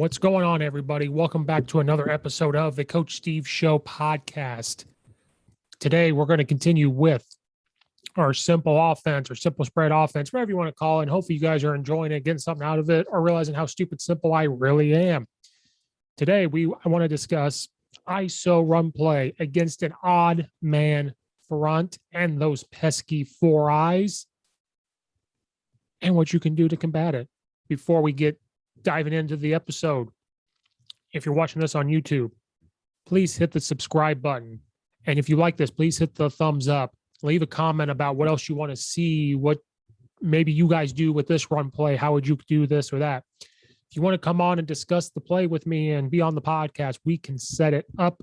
What's going on, everybody? Welcome back to another episode of the Coach Steve Show podcast. Today, we're going to continue with our simple offense or simple spread offense, whatever you want to call it. And hopefully you guys are enjoying it, getting something out of it, or realizing how stupid simple I really am. Today, I want to discuss ISO run play against an odd man front and those pesky 4 eyes and what you can do to combat it. Before we get diving into the episode, if you're watching this on YouTube, please hit the subscribe button. And if you like this, please hit the thumbs up. Leave a comment about what else you want to see, what maybe you guys do with this run play. How would you do this or that? If you want to come on and discuss the play with me and be on the podcast, we can set it up.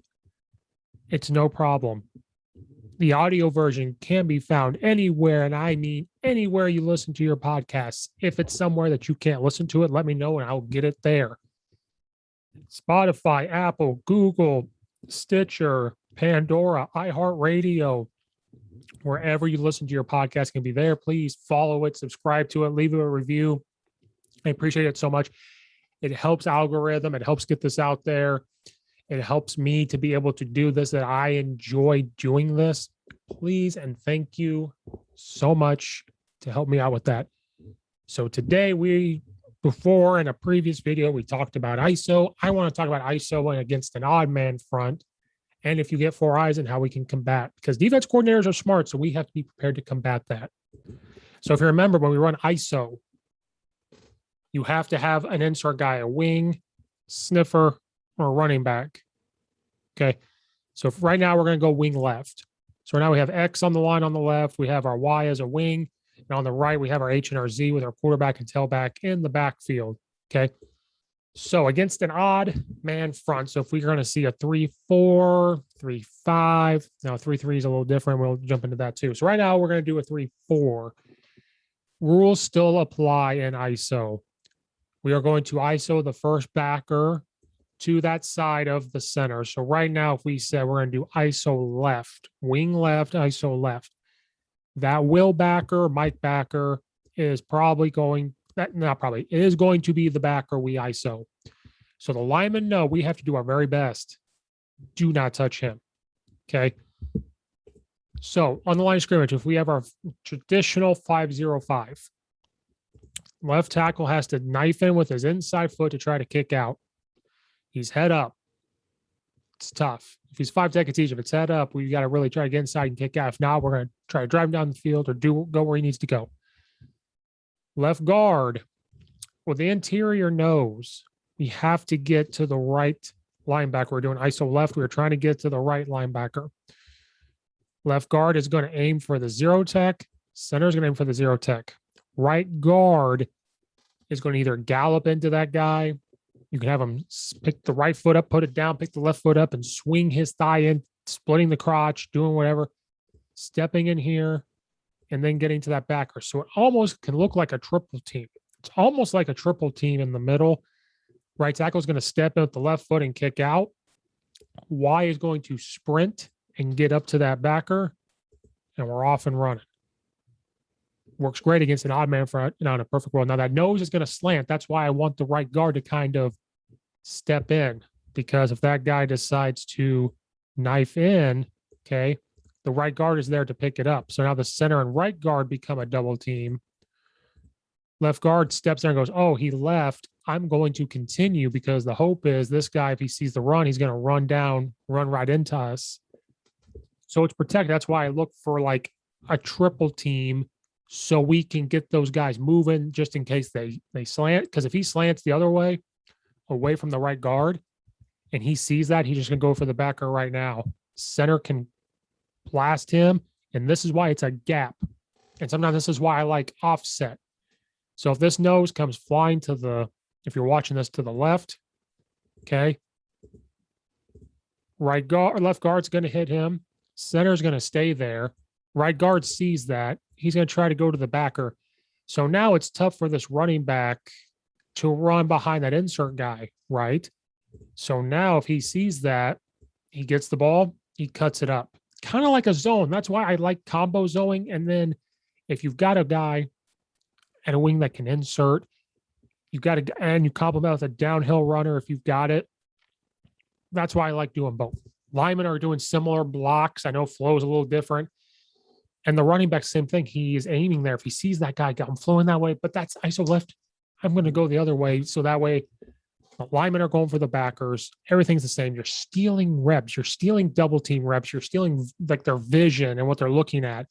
It's no problem. The audio version can be found anywhere, and I mean anywhere you listen to your podcasts. If it's somewhere that you can't listen to it, let me know and I'll get it there. Spotify, Apple, Google, Stitcher, Pandora, iHeartRadio, wherever you listen to your podcast can be there. Please follow it, subscribe to it, leave it a review. I appreciate it so much. It helps algorithm. It helps get this out there. It helps me to be able to do this, that I enjoy doing this. Please and thank you so much to help me out with that. So today before in a previous video, we talked about ISO. I want to talk about ISO against an odd man front. And if you get 4 eyes and how we can combat, because defense coordinators are smart, so we have to be prepared to combat that. So if you remember, when we run ISO, you have to have an insert guy, a wing, sniffer, or a running back. Okay. So right now we're going to go wing left. So now we have X on the line on the left. We have our Y as a wing. And on the right, we have our H and our Z with our quarterback and tailback in the backfield. Okay. So against an odd man front. So if we're going to see a 3-4, 3-5, now 3-3 is a little different. We'll jump into that too. So right now we're going to do a 3-4. Rules still apply in ISO. We are going to ISO the first backer to that side of the center. So right now, if we said we're going to do ISO left, wing left, ISO left, that will backer, Mike backer is probably going, it is going to be the backer we ISO. So the linemen know we have to do our very best. Do not touch him. Okay. So on the line of scrimmage, if we have our traditional 5-0-5, left tackle has to knife in with his inside foot to try to kick out. He's head up. It's tough. If he's 5 seconds each, if it's head up, we got to really try to get inside and kick out. If not, we're going to try to drive him down the field or go where he needs to go. Left guard, well, the interior knows we have to get to the right linebacker. We're doing ISO left. We're trying to get to the right linebacker. Left guard is going to aim for the 0 tech. Center is going to aim for the 0 tech. Right guard is going to either gallop into that guy. You can have him pick the right foot up, put it down, pick the left foot up, and swing his thigh in, splitting the crotch, doing whatever, stepping in here, and then getting to that backer. So it almost can look like a triple team. It's almost like a triple team in the middle. Right tackle is going to step in with the left foot and kick out. Y is going to sprint and get up to that backer, and we're off and running. Works great against an odd man front, in a perfect world. Now that nose is going to slant. That's why I want the right guard to kind of step in, because if that guy decides to knife in, okay, the right guard is there to pick it up. So now the center and right guard become a double team. Left guard steps there and goes, oh, he left. I'm going to continue, because the hope is this guy, if he sees the run, he's going to run right into us. So it's protected. That's why I look for like a triple team, so we can get those guys moving just in case they slant. Because if he slants the other way, away from the right guard, and he sees that, he's just going to go for the backer right now. Center can blast him, and this is why it's a gap. And sometimes this is why I like offset. So if this nose comes flying if you're watching this to the left, okay, right guard or left guard's going to hit him. Center's going to stay there. Right guard sees that. He's going to try to go to the backer. So now it's tough for this running back to run behind that insert guy, right? So now if he sees that, he gets the ball, he cuts it up. Kind of like a zone. That's why I like combo zoning. And then if you've got a guy and a wing that can insert, You got to, and you complement with a downhill runner if you've got it. That's why I like doing both. Linemen are doing similar blocks. I know flow is a little different. And the running back, same thing. He is aiming there. If he sees that guy, I'm flowing that way, but that's ISO left. I'm going to go the other way. So that way, the linemen are going for the backers. Everything's the same. You're stealing reps. You're stealing double team reps. You're stealing like their vision and what they're looking at.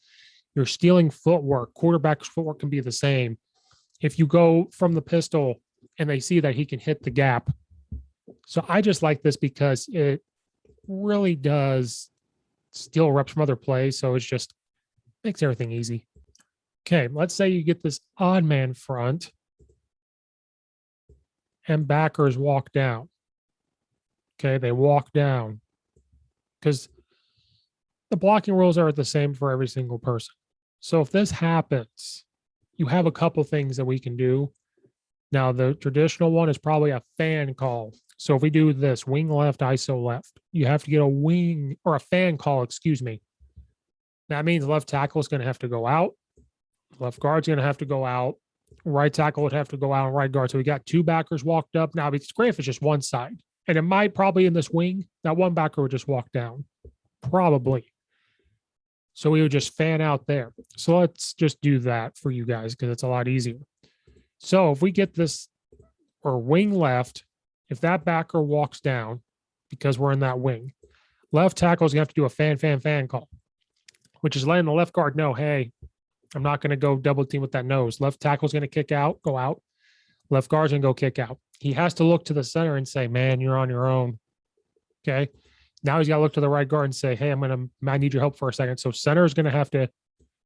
You're stealing footwork. Quarterback's footwork can be the same. If you go from the pistol and they see that he can hit the gap. So I just like this because it really does steal reps from other plays. So it's just makes everything easy. Okay, let's say you get this odd man front and backers walk down. Okay, they walk down because the blocking rules are the same for every single person. So if this happens, you have a couple things that we can do. Now, the traditional one is probably a fan call. So if we do this wing left, ISO left, you have to get a wing or a fan call, excuse me. That means left tackle is going to have to go out. Left guard's going to have to go out. Right tackle would have to go out and right guard. So we got two backers walked up. Now, it's great if it's just one side. And it might probably in this wing, that one backer would just walk down. Probably. So we would just fan out there. So let's just do that for you guys because it's a lot easier. So if we get this or wing left, if that backer walks down because we're in that wing, left tackle is going to have to do a fan call, which is letting the left guard know, hey, I'm not going to go double team with that nose. Left tackle is going to kick out, go out. Left guard's going to go kick out. He has to look to the center and say, man, you're on your own. Okay. Now he's got to look to the right guard and say, hey, I need your help for a second. So center is going to have to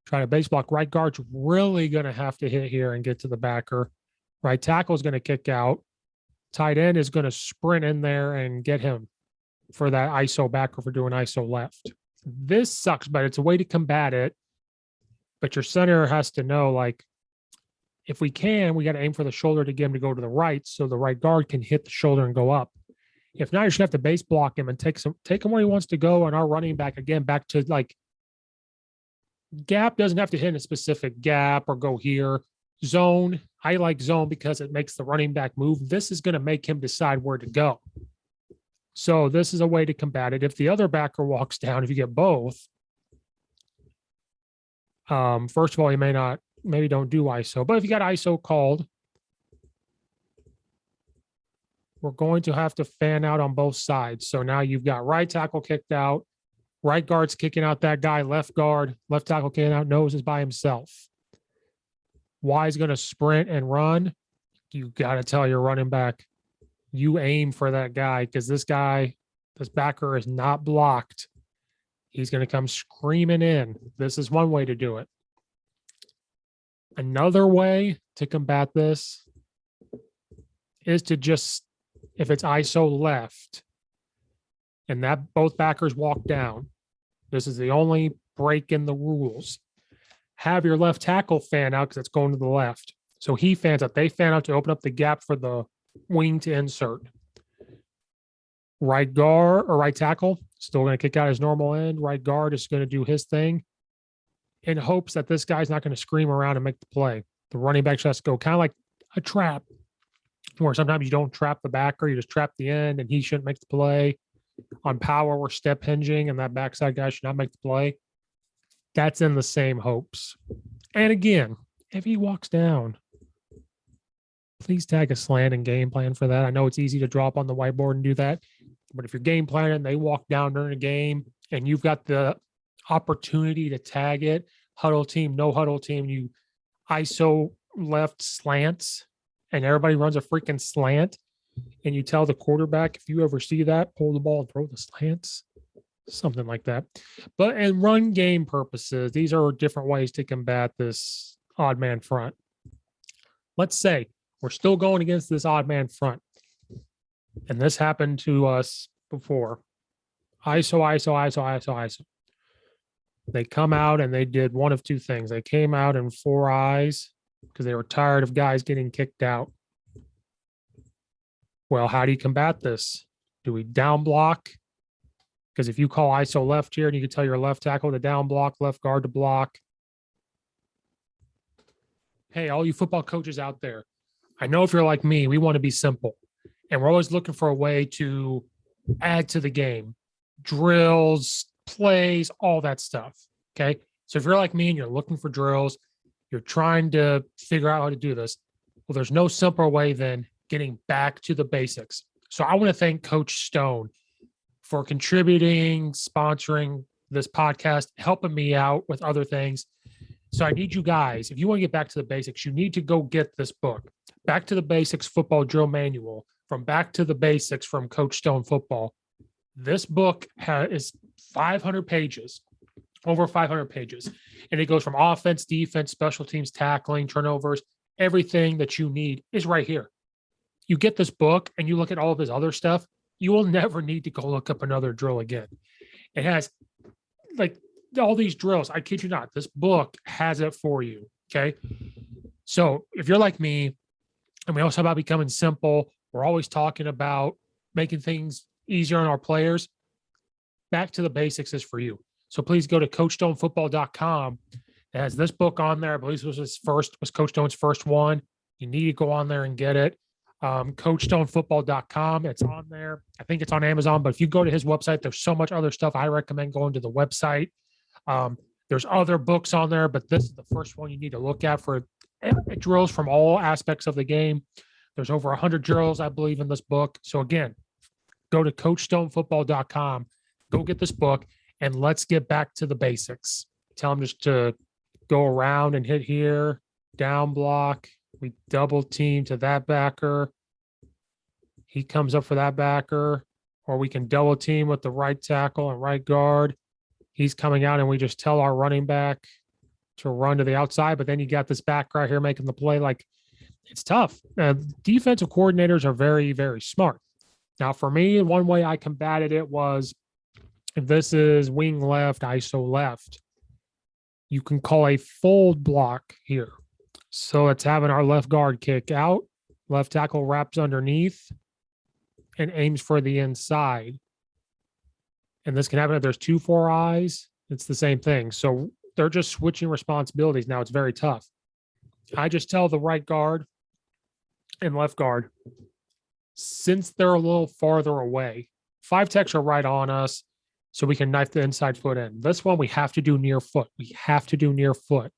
try to base block. Right guard's really going to have to hit here and get to the backer. Right tackle is going to kick out. Tight end is going to sprint in there and get him for that ISO backer for doing ISO left. This sucks, but it's a way to combat it. But your center has to know, like, if we can, we got to aim for the shoulder to get him to go to the right so the right guard can hit the shoulder and go up. If not, you should have to base block him and take him where he wants to go. And our running back, again, back to like gap doesn't have to hit a specific gap or go here. Zone, I like zone because it makes the running back move. This is going to make him decide where to go. So this is a way to combat it. If the other backer walks down, if you get both, first of all, you maybe don't do ISO, but if you got ISO called, we're going to have to fan out on both sides. So now you've got right tackle kicked out, right guard's kicking out that guy, left guard, left tackle kicking out, nose is by himself. Y is going to sprint and run. You got to tell your running back, you aim for that guy because this backer is not blocked. He's going to come screaming in. This is one way to do it. Another way to combat this is to just, if it's ISO left and that both backers walk down, this is the only break in the rules. Have your left tackle fan out because it's going to the left. So he fans out. They fan out to open up the gap for the wing to insert. Right guard or right tackle, still going to kick out his normal end. Right guard is going to do his thing in hopes that this guy's not going to scream around and make the play. The running back has to go kind of like a trap, where sometimes you don't trap the backer, you just trap the end and he shouldn't make the play. On power, we're step hinging and that backside guy should not make the play. That's in the same hopes. And again, if he walks down, please tag a slant and game plan for that. I know it's easy to draw up on the whiteboard and do that, but if you're game planning and they walk down during a game and you've got the opportunity to tag it, huddle team, no huddle team, you ISO left slants and everybody runs a freaking slant and you tell the quarterback, if you ever see that, pull the ball and throw the slants, something like that. But in run game purposes, these are different ways to combat this odd man front. Let's say we're still going against this odd man front. And this happened to us before. ISO. They come out and they did one of two things. They came out in four eyes because they were tired of guys getting kicked out. Well, how do you combat this? Do we down block? Because if you call ISO left here and you can tell your left tackle to down block, left guard to block. Hey, all you football coaches out there, I know if you're like me, we want to be simple, and we're always looking for a way to add to the game, drills, plays, all that stuff. Okay. So if you're like me and you're looking for drills, you're trying to figure out how to do this. Well, there's no simpler way than getting back to the basics. So I want to thank Coach Stone for contributing, sponsoring this podcast, helping me out with other things. So I need you guys, if you want to get back to the basics, you need to go get this book, Back to the Basics Football Drill Manual from Back to the Basics from Coach Stone Football. This book is 500 pages, over 500 pages. And it goes from offense, defense, special teams, tackling, turnovers, everything that you need is right here. You get this book and you look at all of his other stuff, you will never need to go look up another drill again. It has like all these drills. I kid you not. This book has it for you. Okay. So if you're like me, and we also talk about becoming simple, we're always talking about making things easier on our players. Back to the Basics is for you. So please go to CoachStoneFootball.com. It has this book on there. I believe this was Coach Stone's first one. You need to go on there and get it. CoachStoneFootball.com. It's on there. I think it's on Amazon, but if you go to his website, there's so much other stuff. I recommend going to the website. There's other books on there, but this is the first one you need to look at for drills from all aspects of the game. There's over 100 drills, I believe, in this book. So again, go to CoachStoneFootball.com. Go get this book, and let's get back to the basics. Tell them just to go around and hit here, down block. We double team to that backer. He comes up for that backer, or we can double team with the right tackle and right guard. He's coming out, and we just tell our running back to run to the outside, but then you got this back right here making the play. Like, it's tough. Defensive coordinators are very, very smart. Now, for me, one way I combated it was if this is wing left, ISO left, you can call a fold block here. So it's having our left guard kick out, left tackle wraps underneath and aims for the inside. And this can happen if there's 2-4 eyes. It's the same thing. So they're just switching responsibilities. Now it's very tough. I just tell the right guard and left guard, since they're a little farther away, 5 techs are right on us, so we can knife the inside foot in. This one, we have to do near foot. We have to do near foot.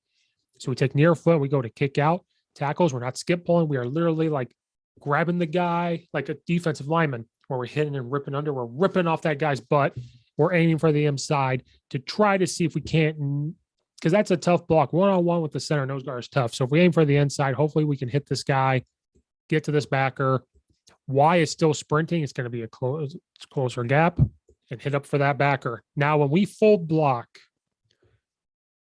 So we take near foot, we go to kick out. Tackles, we're not skip pulling. We are literally like grabbing the guy like a defensive lineman where we're hitting and ripping under. We're ripping off that guy's butt. We're aiming for the inside to try to see if we can't, because that's a tough block. One-on-one with the center nose guard is tough. So if we aim for the inside, hopefully we can hit this guy, get to this backer. Y is still sprinting. It's going to be a closer gap and hit up for that backer. Now, when we full block,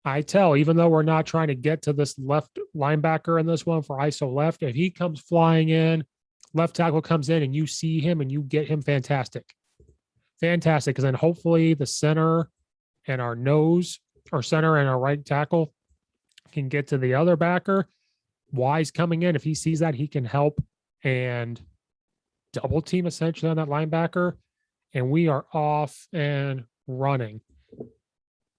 I tell, even though we're not trying to get to this left linebacker in this one for ISO left, if he comes flying in, left tackle comes in and you see him and you get him, fantastic. Fantastic. Because then hopefully the center and our nose or center and our right tackle can get to the other backer. Y's coming in. If he sees that, he can help and double team essentially on that linebacker. And we are off and running.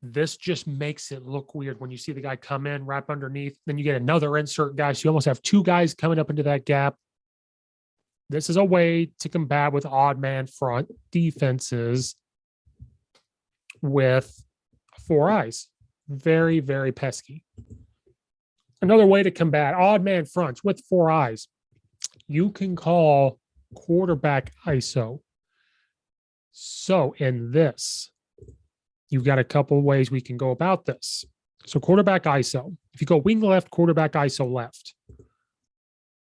This just makes it look weird when you see the guy come in, wrap underneath, then you get another insert guy. So you almost have 2 guys coming up into that gap. This is a way to combat with odd man front defenses with 4 eyes. Very, very pesky. Another way to combat odd man fronts with 4 eyes, you can call quarterback ISO. So in this, you've got a couple of ways we can go about this. So quarterback ISO, if you go wing left, quarterback ISO left,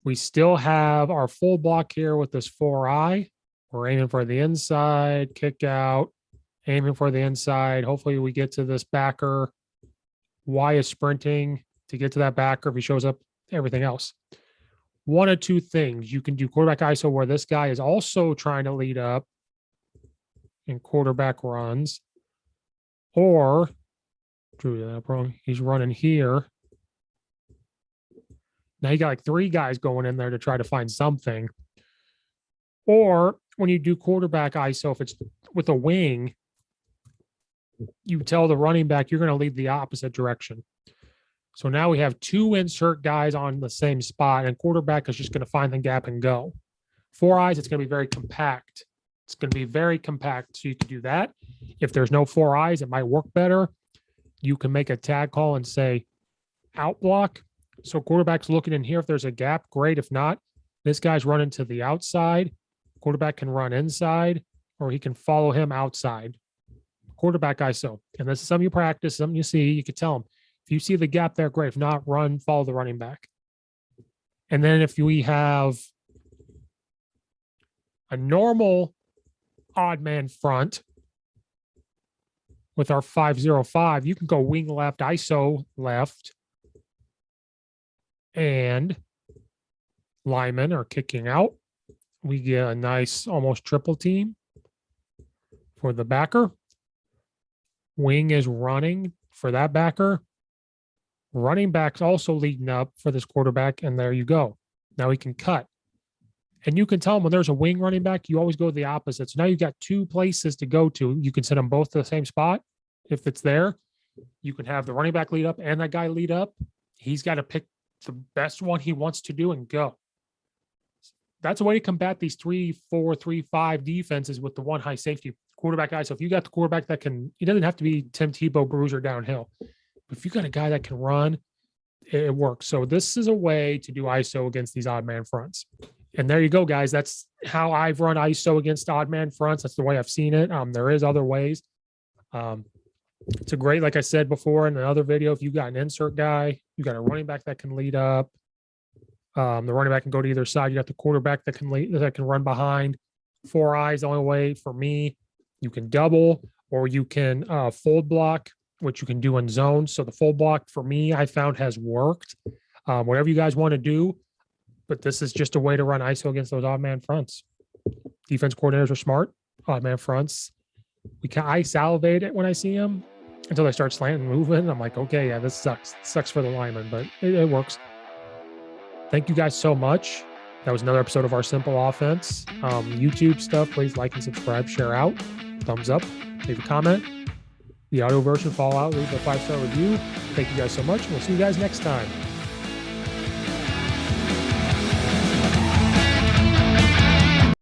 we still have our full block here with this 4 eye. We're aiming for the inside, kick out, aiming for the inside. Hopefully we get to this backer. Y is sprinting to get to that backer. If he shows up, everything else. One of 2 things. You can do quarterback ISO where this guy is also trying to lead up and quarterback runs. Or, drew that up wrong. He's running here. Now you got like 3 guys going in there to try to find something. Or when you do quarterback ISO, if it's with a wing, you tell the running back you're going to lead the opposite direction. So now we have two insert guys on the same spot, and quarterback is just going to find the gap and go. Four eyes, it's going to be very compact. It's going to be very compact. So you can do that. If there's no four eyes, it might work better. You can make a tag call and say out block. So quarterback's looking in here. If there's a gap, great. If not, this guy's running to the outside. Quarterback can run inside, or he can follow him outside. Quarterback ISO. And this is something you practice, something you see. You could tell him, if you see the gap there, great. If not, run, follow the running back. And then if we have a normal odd man front with our 5-0-5, you can go wing left, ISO left, and linemen are kicking out. We get a nice almost triple team for the backer. Wing is running for that backer. Running back's also leading up for this quarterback, and there you go. Now he can cut. And you can tell him when there's a wing running back, you always go to the opposite. So now you've got two places to go to. You can send them both to the same spot. If it's there, you can have the running back lead up and that guy lead up. He's got to pick the best one he wants to do and go. That's a way to combat these 3-4, 3-5 defenses with the one high safety quarterback guy. So if you got the quarterback that can, he doesn't have to be Tim Tebow bruiser downhill. But if you got a guy that can run, it works. So this is a way to do ISO against these odd man fronts. And there you go, guys. That's how I've run ISO against odd man fronts. That's the way I've seen it. There is other ways. It's a great, like I said before in another video, if you got an insert guy, you got a running back that can lead up. The running back can go to either side. You got the quarterback that can lead, that can run behind. Four eyes, the only way for me. You can double or you can fold block, which you can do in zone. So the fold block for me, I found has worked. Whatever you guys want to do, but this is just a way to run ISO against those odd man fronts. Defense coordinators are smart. Odd man fronts. I salivate it when I see them until they start slanting and moving. I'm like, okay, yeah, this sucks. It sucks for the lineman, but it works. Thank you guys so much. That was another episode of Our Simple Offense. YouTube stuff, please like and subscribe, share out, thumbs up, leave a comment. The audio version, follow out, leave a 5-star review. Thank you guys so much. We'll see you guys next time.